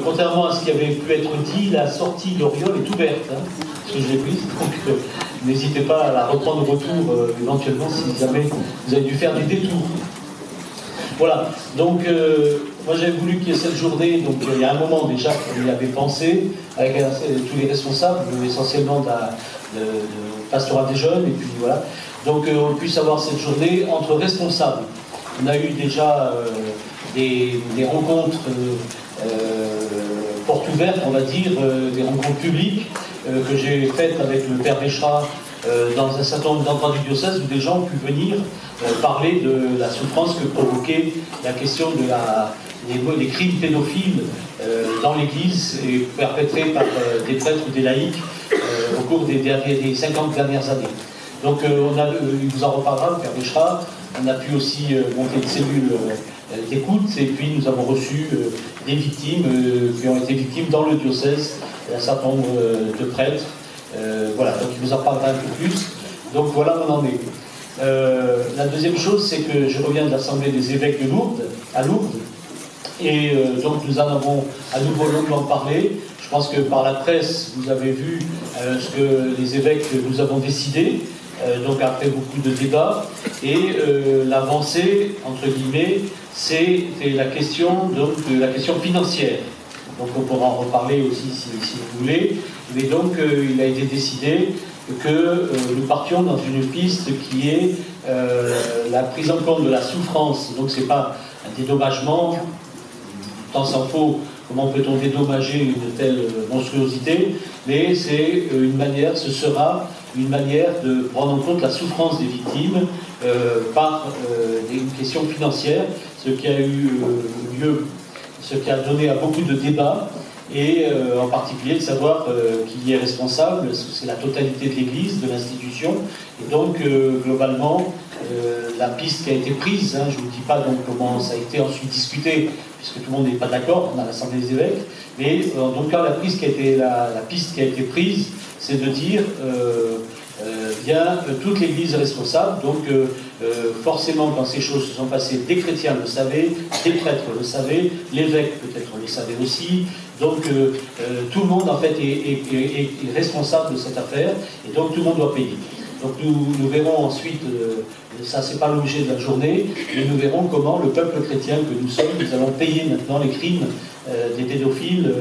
Contrairement à ce qui avait pu être dit, la sortie d'Oriol est ouverte, hein, parce que je l'ai prise, donc n'hésitez pas à la reprendre au retour éventuellement si jamais vous avez dû faire des détours. Voilà, donc moi j'avais voulu qu'il y ait cette journée, donc il y a un moment déjà qu'on y avait pensé, avec tous les responsables, essentiellement de Pastorat des Jeunes, et puis voilà, donc on puisse avoir cette journée entre responsables. On a eu déjà des rencontres portes ouvertes, on va dire, des rencontres publiques que j'ai faites avec le Père Béchera dans un certain nombre d'endroits du diocèse où des gens ont pu venir parler de la souffrance que provoquait la question des crimes pédophiles dans l'Église et perpétrés par des prêtres ou des laïcs au cours des 50 dernières années. Donc il vous en reparlera, le Père Béchera. On a pu aussi monter une cellule d'écoute et puis nous avons reçu des victimes qui ont été victimes dans le diocèse, un certain nombre de prêtres. Voilà, donc il vous en parlera un peu plus. Donc voilà où on en est. La deuxième chose, c'est que je reviens de l'Assemblée des évêques de Lourdes, à Lourdes, et donc nous en avons à nouveau longuement parlé. Je pense que par la presse, vous avez vu ce que les évêques nous avons décidé, donc après beaucoup de débats, et l'avancée, entre guillemets, c'est la question financière. Donc on pourra en reparler aussi si vous voulez. Mais donc il a été décidé que nous partions dans une piste qui est la prise en compte de la souffrance. Donc c'est pas un dédommagement, tant s'en faut, comment peut-on dédommager une telle monstruosité, mais c'est ce sera une manière de prendre en compte la souffrance des victimes par une question financière, ce qui a eu lieu, ce qui a donné à beaucoup de débats, et en particulier de savoir qui est responsable, c'est la totalité de l'Église, de l'institution, et donc globalement, la piste qui a été prise, hein, je ne vous dis pas donc comment ça a été ensuite discuté, puisque tout le monde n'est pas d'accord, on a l'Assemblée des évêques, mais donc là, la piste qui a été prise, c'est de dire bien toute l'Église est responsable, donc forcément quand ces choses se sont passées, des chrétiens le savaient, des prêtres le savaient, l'évêque peut-être le savait aussi, donc tout le monde en fait est responsable de cette affaire, et donc tout le monde doit payer. Donc nous verrons ensuite, ça c'est pas l'objet de la journée, mais nous verrons comment le peuple chrétien que nous sommes, nous allons payer maintenant les crimes des pédophiles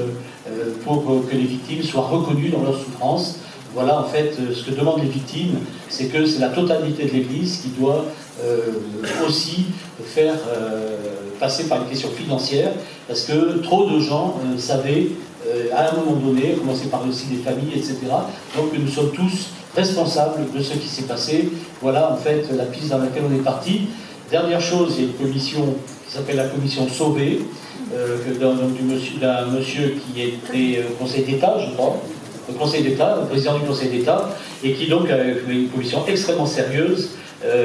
pour que les victimes soient reconnues dans leur souffrance. Voilà en fait ce que demandent les victimes, c'est que c'est la totalité de l'Église qui doit aussi faire passer par une question financière, parce que trop de gens savaient à un moment donné, commencer par aussi des familles, etc. Donc nous sommes tous responsables de ce qui s'est passé. Voilà en fait la piste dans laquelle on est parti. Dernière chose, il y a une commission qui s'appelle la commission Sauvé, d'un monsieur qui était au Conseil d'État, je crois, le Conseil d'État, le président du Conseil d'État, et qui donc a une commission extrêmement sérieuse,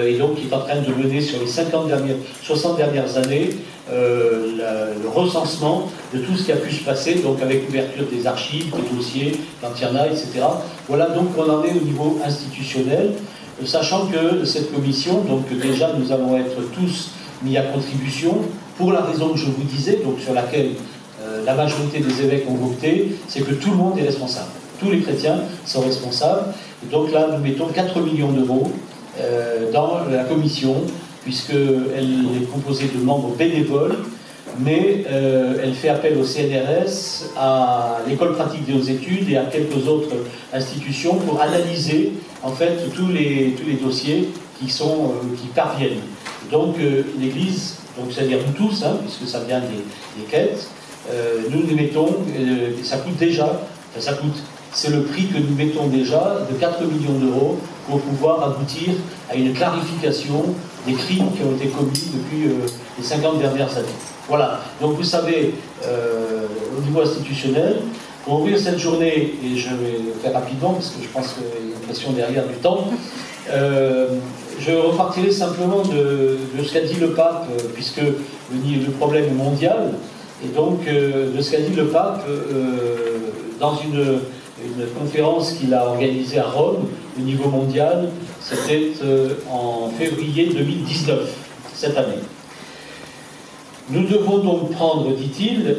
et donc qui est en train de mener sur les 60 dernières années le recensement de tout ce qui a pu se passer, donc avec l'ouverture des archives, des dossiers, quand il y en a, etc. Voilà donc on en est au niveau institutionnel, sachant que cette commission, donc déjà nous allons être tous mis à contribution, pour la raison que je vous disais, donc sur laquelle la majorité des évêques ont voté, c'est que tout le monde est responsable. Tous les chrétiens sont responsables. Et donc là, nous mettons 4 millions d'euros dans la commission, puisqu'elle est composée de membres bénévoles, mais elle fait appel au CNRS, à l'École pratique des hautes études et à quelques autres institutions pour analyser en fait tous les dossiers qui parviennent. Donc l'Église, donc c'est-à-dire nous tous, hein, puisque ça vient des quêtes, nous les mettons, ça coûte déjà, c'est le prix que nous mettons déjà de 4 millions d'euros pour pouvoir aboutir à une clarification des crimes qui ont été commis depuis les 50 dernières années. Voilà, donc vous savez, au niveau institutionnel, pour ouvrir cette journée, et je vais le faire rapidement parce que je pense qu'il y a une question derrière du temps, je repartirai simplement de ce qu'a dit le pape, puisque le problème est mondial, et donc de ce qu'a dit le pape dans une conférence qu'il a organisée à Rome, au niveau mondial, c'était en février 2019, cette année. Nous devons donc prendre, dit-il,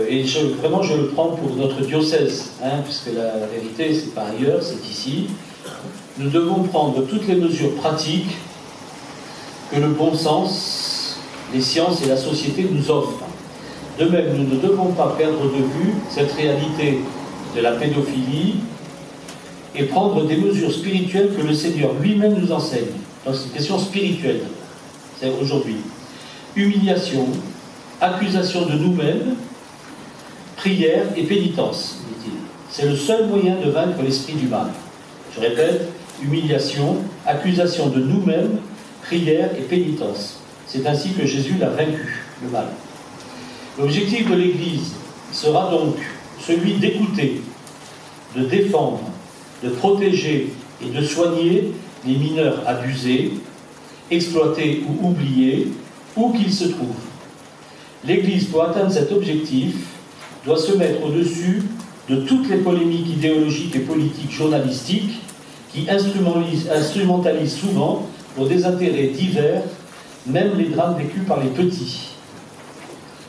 et vraiment je le prends pour notre diocèse, puisque la vérité c'est pas ailleurs, c'est ici, nous devons prendre toutes les mesures pratiques que le bon sens, les sciences et la société nous offrent. De même, nous ne devons pas perdre de vue cette réalité de la pédophilie et prendre des mesures spirituelles que le Seigneur lui-même nous enseigne. Donc c'est une question spirituelle, c'est aujourd'hui. Humiliation, accusation de nous-mêmes, prière et pénitence, dit-il. C'est le seul moyen de vaincre l'esprit du mal. Je répète, humiliation, accusation de nous-mêmes, prière et pénitence. C'est ainsi que Jésus l'a vaincu, le mal. L'objectif de l'Église sera donc celui d'écouter, de défendre, de protéger et de soigner les mineurs abusés, exploités ou oubliés, où qu'ils se trouvent. L'Église, pour atteindre cet objectif, doit se mettre au-dessus de toutes les polémiques idéologiques et politiques journalistiques qui instrumentalisent souvent pour des intérêts divers, même les drames vécus par les petits.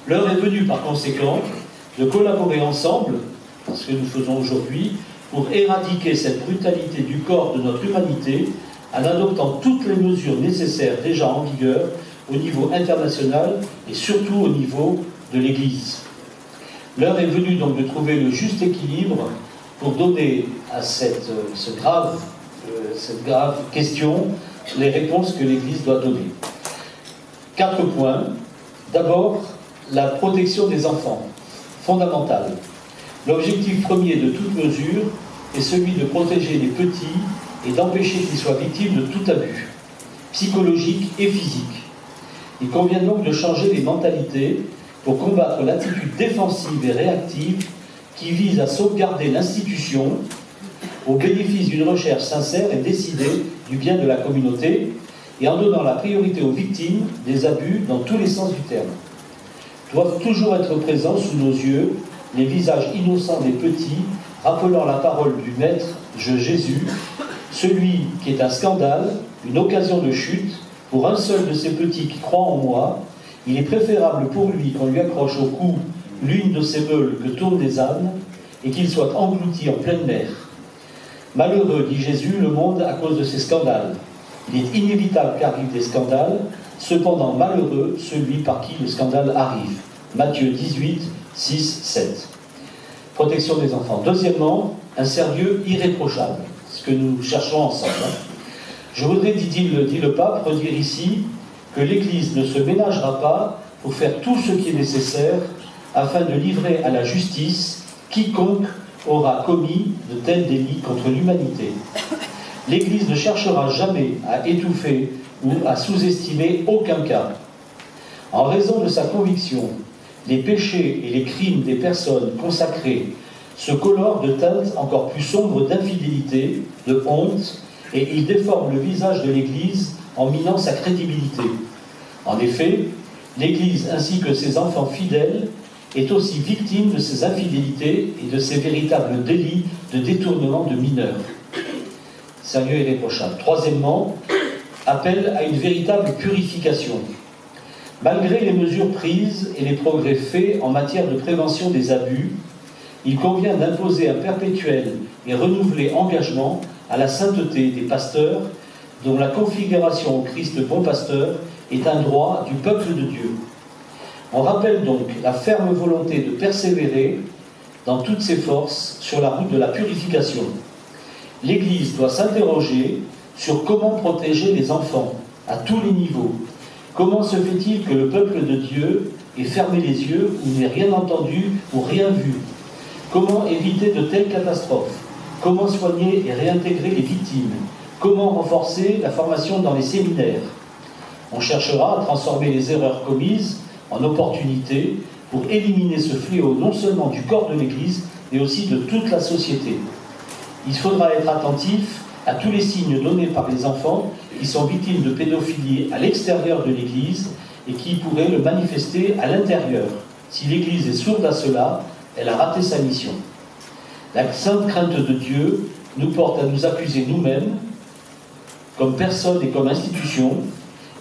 L'heure est venue, par conséquent, de collaborer ensemble, ce que nous faisons aujourd'hui, pour éradiquer cette brutalité du corps de notre humanité en adoptant toutes les mesures nécessaires déjà en vigueur au niveau international et surtout au niveau de l'Église. L'heure est venue donc de trouver le juste équilibre pour donner à cette grave question les réponses que l'Église doit donner. 4 points. D'abord, la protection des enfants, fondamentale. L'objectif premier de toute mesure est celui de protéger les petits et d'empêcher qu'ils soient victimes de tout abus, psychologique et physique. Il convient donc de changer les mentalités pour combattre l'attitude défensive et réactive qui vise à sauvegarder l'institution au bénéfice d'une recherche sincère et décidée du bien de la communauté et en donnant la priorité aux victimes des abus dans tous les sens du terme. Doivent toujours être présents sous nos yeux les visages innocents des petits, rappelant la parole du Maître Jésus, celui qui est un scandale, une occasion de chute, pour un seul de ces petits qui croient en moi, il est préférable pour lui qu'on lui accroche au cou l'une de ces meules que tournent des ânes et qu'il soit englouti en pleine mer. Malheureux, dit Jésus, le monde à cause de ces scandales. Il est inévitable qu'arrivent des scandales, cependant malheureux celui par qui le scandale arrive. Matthieu 18, 6, 7. Protection des enfants. Deuxièmement, un sérieux irréprochable, ce que nous cherchons ensemble. Je voudrais, dit le pape, redire ici que l'Église ne se ménagera pas pour faire tout ce qui est nécessaire afin de livrer à la justice quiconque aura commis de tels délits contre l'humanité. L'Église ne cherchera jamais à étouffer ou à sous-estimer aucun cas. En raison de sa conviction, les péchés et les crimes des personnes consacrées se colorent de teintes encore plus sombres d'infidélité, de honte, et ils déforment le visage de l'Église en minant sa crédibilité. En effet, l'Église ainsi que ses enfants fidèles est aussi victime de ces infidélités et de ces véritables délits de détournement de mineurs. Sérieux et irréprochable. Troisièmement, appel à une véritable purification. Malgré les mesures prises et les progrès faits en matière de prévention des abus, il convient d'imposer un perpétuel et renouvelé engagement à la sainteté des pasteurs, dont la configuration au Christ bon pasteur est un droit du peuple de Dieu. On rappelle donc la ferme volonté de persévérer dans toutes ses forces sur la route de la purification. L'Église doit s'interroger sur comment protéger les enfants à tous les niveaux. Comment se fait-il que le peuple de Dieu ait fermé les yeux ou n'ait rien entendu ou rien vu? Comment éviter de telles catastrophes? Comment soigner et réintégrer les victimes? Comment renforcer la formation dans les séminaires? On cherchera à transformer les erreurs commises en opportunités pour éliminer ce fléau non seulement du corps de l'Église, mais aussi de toute la société. Il faudra être attentif à tous les signes donnés par les enfants qui sont victimes de pédophilie à l'extérieur de l'Église et qui pourraient le manifester à l'intérieur. Si l'Église est sourde à cela, elle a raté sa mission. La sainte crainte de Dieu nous porte à nous accuser nous-mêmes, comme personne et comme institution,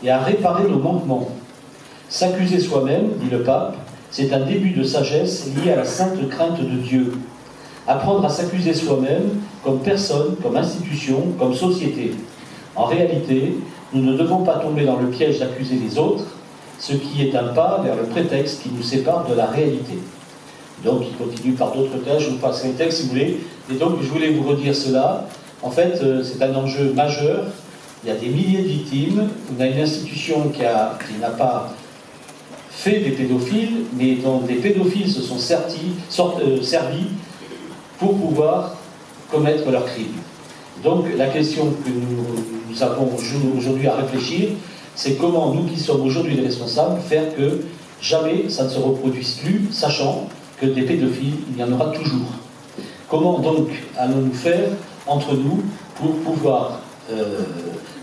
et à réparer nos manquements. S'accuser soi-même, dit le pape, c'est un début de sagesse lié à la sainte crainte de Dieu. Apprendre à s'accuser soi-même, comme personne, comme institution, comme société. En réalité, nous ne devons pas tomber dans le piège d'accuser les autres, ce qui est un pas vers le prétexte qui nous sépare de la réalité. Donc, il continue par d'autres tâches, je vous passe les textes si vous voulez. Et donc, je voulais vous redire cela. En fait, c'est un enjeu majeur. Il y a des milliers de victimes. On a une institution qui n'a pas fait des pédophiles, mais dont des pédophiles se sont servis pour pouvoir commettre leurs crimes. Donc, la question que nous avons aujourd'hui à réfléchir, c'est comment nous qui sommes aujourd'hui les responsables, faire que jamais ça ne se reproduise plus, sachant que des pédophiles, il y en aura toujours. Comment donc allons-nous faire entre nous pour pouvoir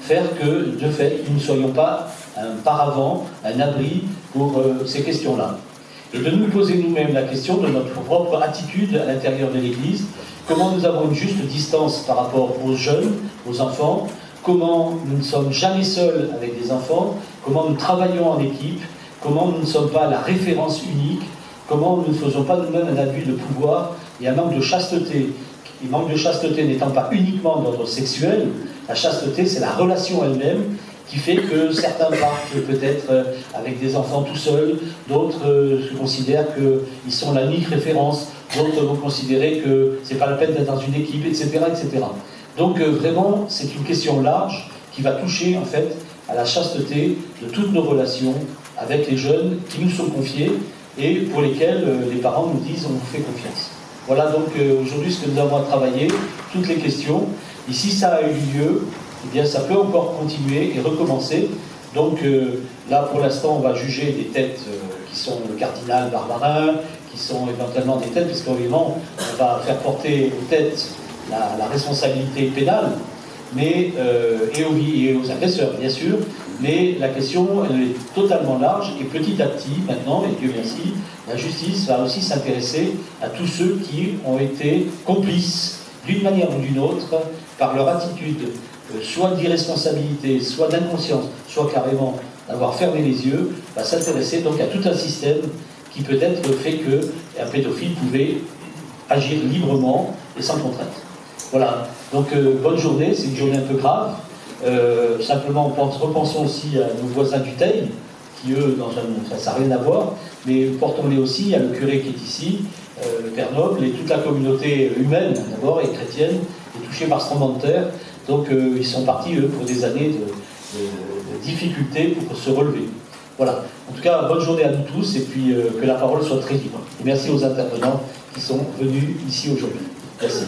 faire que, de fait, nous ne soyons pas un paravent, un abri pour ces questions-là. Et de nous poser nous-mêmes la question de notre propre attitude à l'intérieur de l'Église, comment nous avons une juste distance par rapport aux jeunes, aux enfants, comment nous ne sommes jamais seuls avec des enfants, comment nous travaillons en équipe, comment nous ne sommes pas la référence unique, comment nous ne faisons pas nous-mêmes un abus de pouvoir et un manque de chasteté. Le manque de chasteté n'étant pas uniquement d'ordre sexuel, la chasteté c'est la relation elle-même qui fait que certains partent peut-être avec des enfants tout seuls, d'autres considèrent qu'ils sont l'unique référence, d'autres vont considérer que c'est pas la peine d'être dans une équipe, etc. etc. Donc vraiment c'est une question large qui va toucher en fait à la chasteté de toutes nos relations avec les jeunes qui nous sont confiés et pour lesquels les parents nous disent on vous fait confiance. Voilà donc aujourd'hui ce que nous avons à travailler, toutes les questions. Et si ça a eu lieu, eh bien ça peut encore continuer et recommencer. Donc là pour l'instant on va juger des têtes qui sont le cardinal Barbarin, qui sont éventuellement des têtes, puisqu'évidemment on va faire porter aux têtes la responsabilité pénale, mais, et aux agresseurs bien sûr, mais la question elle est totalement large et petit à petit maintenant, et Dieu merci, la justice va aussi s'intéresser à tous ceux qui ont été complices d'une manière ou d'une autre par leur attitude soit d'irresponsabilité, soit d'inconscience, soit carrément d'avoir fermé les yeux, va s'intéresser donc à tout un système qui peut-être fait qu'un pédophile pouvait agir librement et sans contrainte. Voilà, donc bonne journée, c'est une journée un peu grave. Simplement, repensons aussi à nos voisins du Teil, qui eux, ça n'a rien à voir, mais portons-les aussi à le curé qui est ici, le Père Noble, et toute la communauté humaine d'abord, et chrétienne, est touchée par ce tremblement de terre. Donc ils sont partis, eux, pour des années de difficultés pour se relever. Voilà. En tout cas, bonne journée à nous tous, et puis que la parole soit très libre. Et merci aux intervenants qui sont venus ici aujourd'hui. Merci.